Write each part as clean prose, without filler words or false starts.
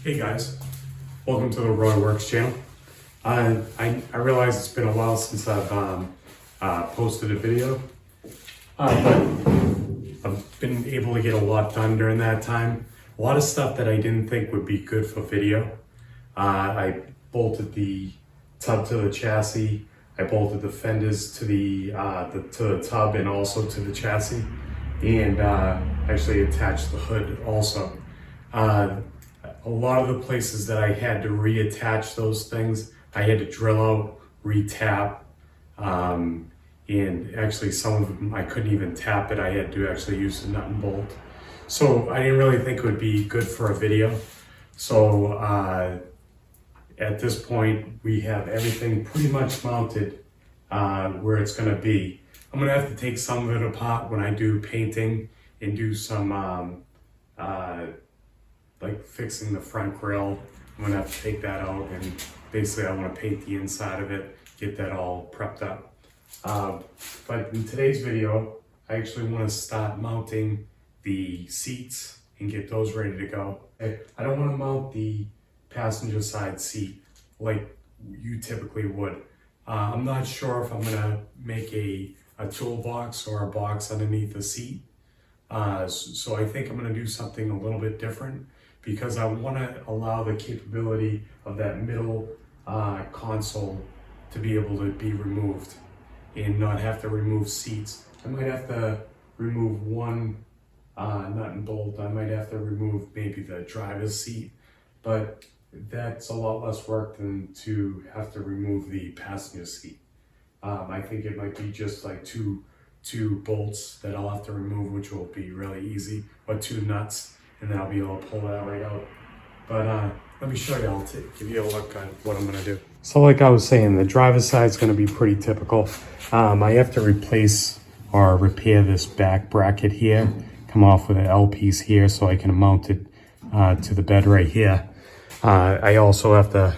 Hey guys, welcome to the Roadworks channel. I realize it's been a while since I've posted a video, but I've been able to get a lot done during that time. A lot of stuff that I didn't think would be good for video. I bolted the tub to the chassis. I bolted the fenders to the tub and also to the chassis, and actually attached the hood also. A lot of the places that I had to reattach those things, I had to drill out, re-tap, and actually some of them I couldn't even tap it. I had to actually use a nut and bolt. So I didn't really think it would be good for a video. So at this point, we have everything pretty much mounted where it's gonna be. I'm gonna have to take some of it apart when I do painting and do some like fixing the front grille. I'm gonna have to take that out, and basically I want to paint the inside of it, get that all prepped up. But in today's video, I actually want to start mounting the seats and get those ready to go. I don't want to mount the passenger side seat like you typically would. I'm not sure if I'm gonna make a toolbox or a box underneath the seat. So I think I'm gonna do something a little bit different, because I want to allow the capability of that middle console to be able to be removed and not have to remove seats. I might have to remove one nut and bolt. I might have to remove maybe the driver's seat, but that's a lot less work than to have to remove the passenger seat. I think it might be just like two bolts that I'll have to remove, which will be really easy, or two nuts, and then I'll be able to pull that right out. But let me show you, I'll give you a look at what I'm gonna do. So like I was saying, the driver's side is gonna be pretty typical. I have to replace or repair this back bracket here, come off with an L piece here so I can mount it to the bed right here. I also have to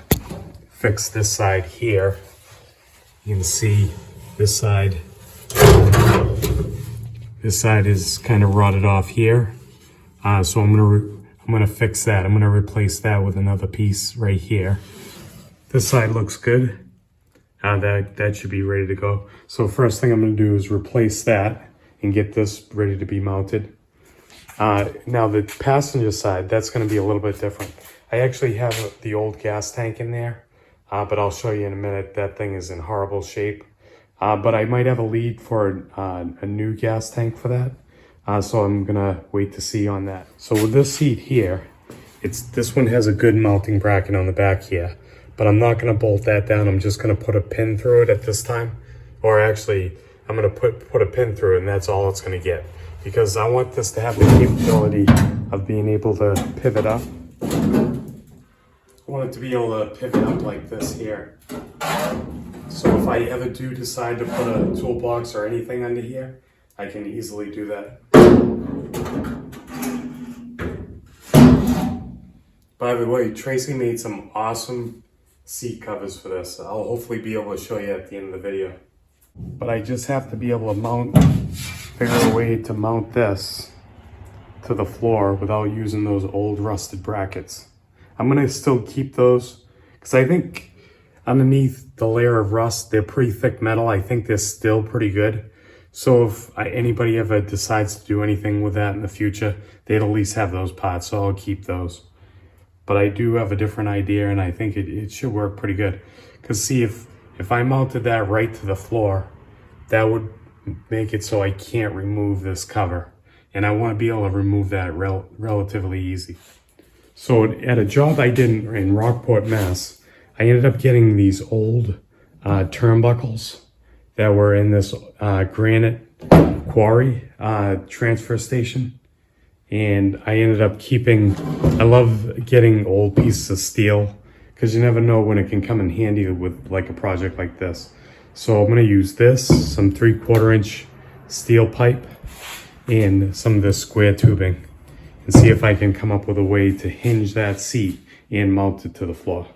fix this side here. You can see this side is kind of rotted off here. So I'm gonna fix that. I'm gonna replace that with another piece right here. This side looks good. That should be ready to go. So first thing I'm gonna do is replace that and get this ready to be mounted. Now the passenger side, that's gonna be a little bit different. I actually have the old gas tank in there, but I'll show you in a minute. That thing is in horrible shape. But I might have a lead for a new gas tank for that. So I'm gonna wait to see on that. So with this seat here, this one has a good mounting bracket on the back here, but I'm not gonna bolt that down. I'm just gonna put a pin through it at this time. Or actually, I'm gonna put a pin through it, and that's all it's gonna get. Because I want this to have the capability of being able to pivot up. I want it to be able to pivot up like this here. So if I ever do decide to put a toolbox or anything under here, I can easily do that. By the way, Tracy made some awesome seat covers for this. I'll hopefully be able to show you at the end of the video. But I just have to be able to figure a way to mount this to the floor without using those old rusted brackets. I'm gonna still keep those, because I think underneath the layer of rust, they're pretty thick metal. I think they're still pretty good. So if anybody ever decides to do anything with that in the future, they'd at least have those parts, so I'll keep those. But I do have a different idea, and I think it should work pretty good. Because see, if I mounted that right to the floor, that would make it so I can't remove this cover. And I want to be able to remove that relatively easy. So at a job I did in Rockport, Mass, I ended up getting these old turnbuckles that were in this granite quarry transfer station. And I ended up I love getting old pieces of steel, because you never know when it can come in handy with like a project like this. So I'm gonna use this, some 3/4 inch steel pipe, and some of this square tubing, and see if I can come up with a way to hinge that seat and mount it to the floor.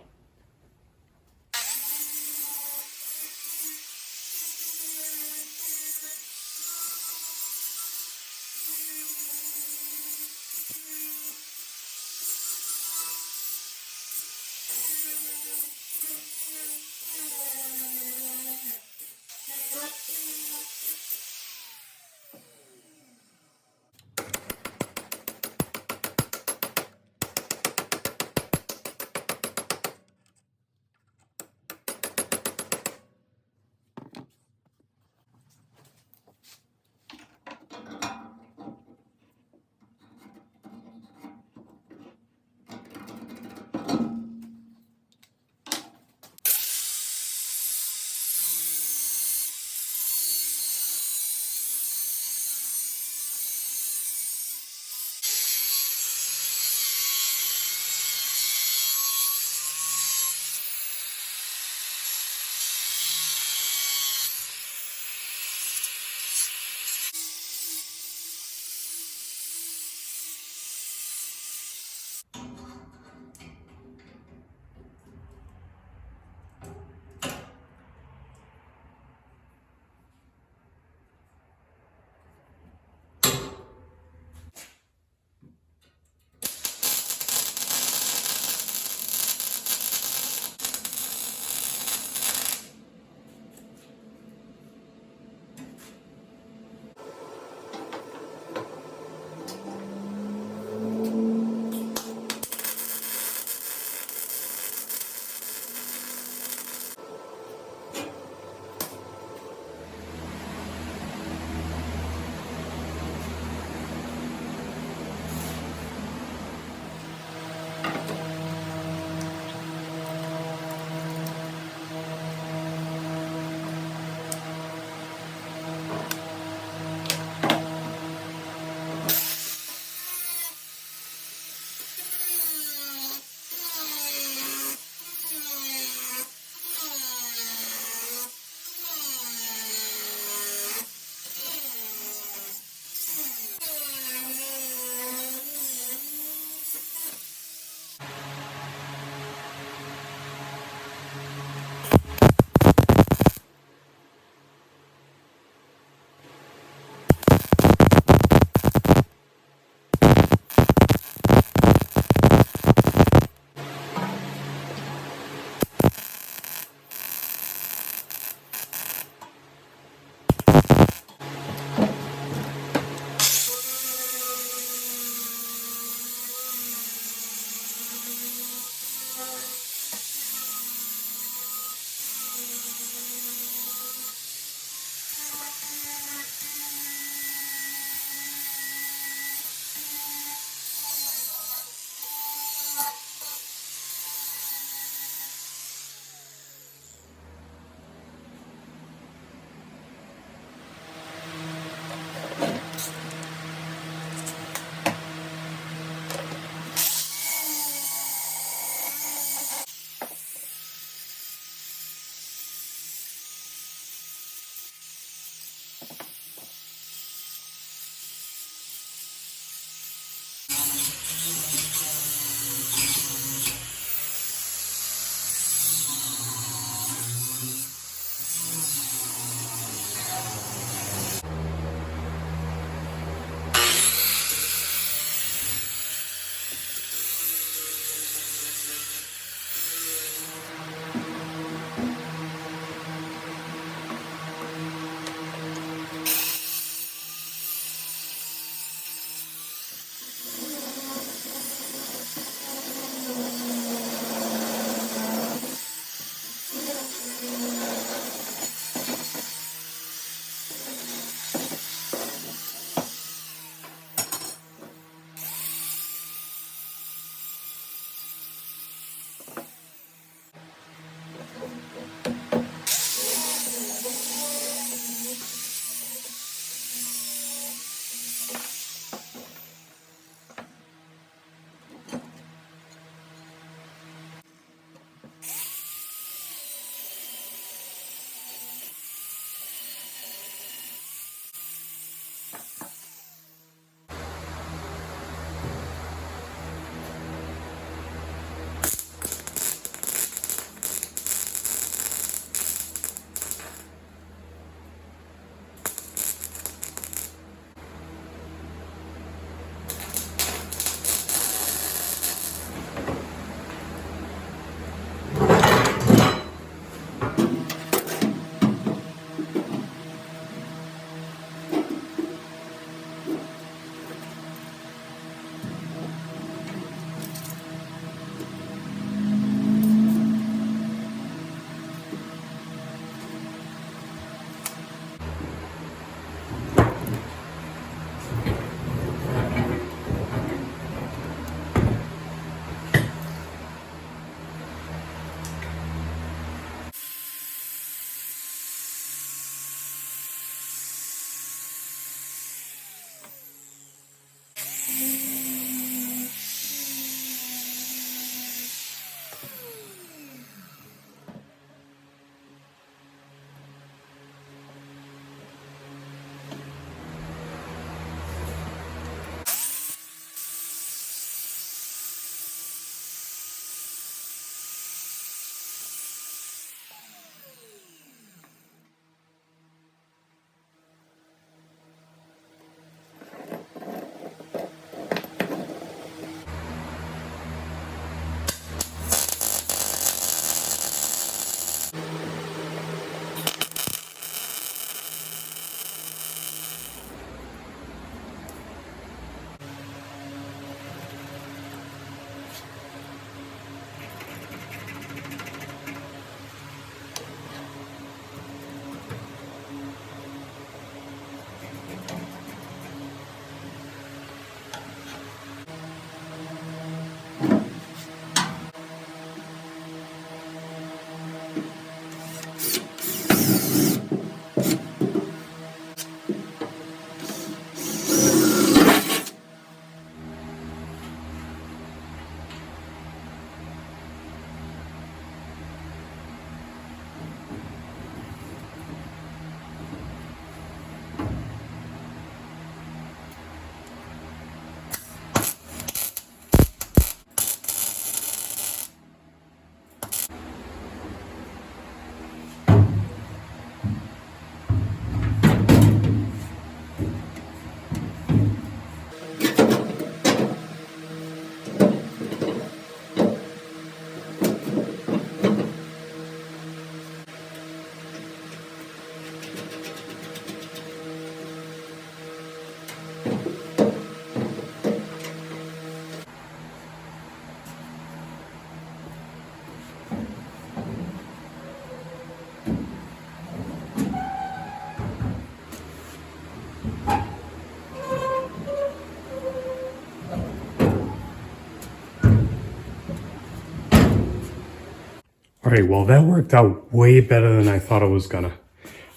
All right, well, that worked out way better than I thought it was gonna.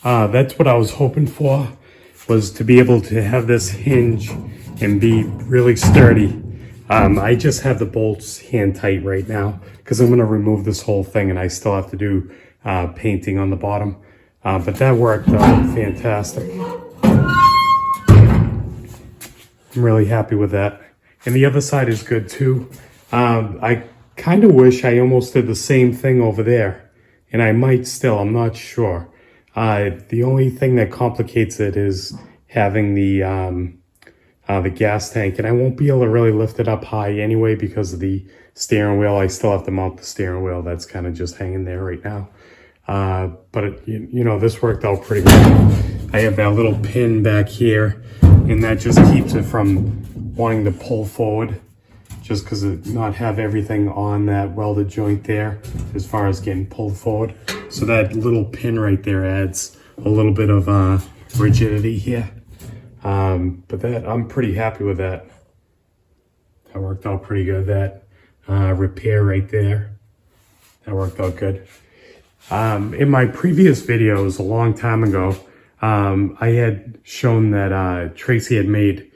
That's what I was hoping for, was to be able to have this hinge and be really sturdy. I just have the bolts hand tight right now because I'm gonna remove this whole thing and I still have to do painting on the bottom. But that worked out fantastic. I'm really happy with that. And the other side is good too. I kind of wish I almost did the same thing over there. And I might still, I'm not sure. The only thing that complicates it is having the gas tank. And I won't be able to really lift it up high anyway because of the steering wheel. I still have to mount the steering wheel. That's kind of just hanging there right now. But you know, this worked out pretty good. I have that little pin back here, and that just keeps it from wanting to pull forward, just because it not have everything on that welded joint there as far as getting pulled forward. So that little pin right there adds a little bit of rigidity here. But that, I'm pretty happy with that. That worked out pretty good. That repair right there, that worked out good. In my previous videos a long time ago, I had shown that Tracy had made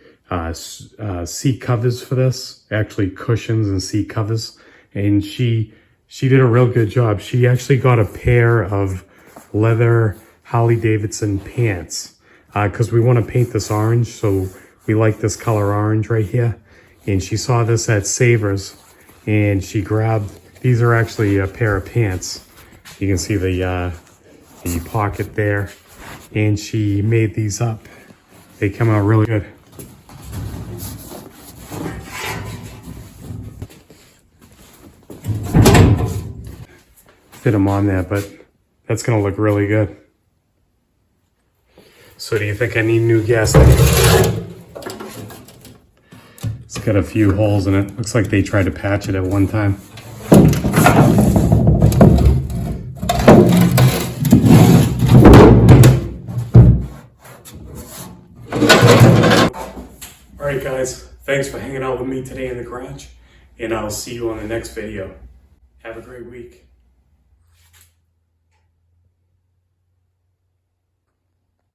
seat covers for this, actually cushions and seat covers, and she did a real good job. She actually got a pair of leather Harley-Davidson pants because we want to paint this orange, so we like this color orange right here. And she saw this at Savers, and she grabbed, these are actually a pair of pants. You can see the pocket there, and she made these up. They come out really good. Fit them on there, but that's gonna look really good. So do you think I need new gas tank? It's got a few holes in it. Looks like they tried to patch it at one time. Alright guys, thanks for hanging out with me today in the garage, and I'll see you on the next video. Have a great week.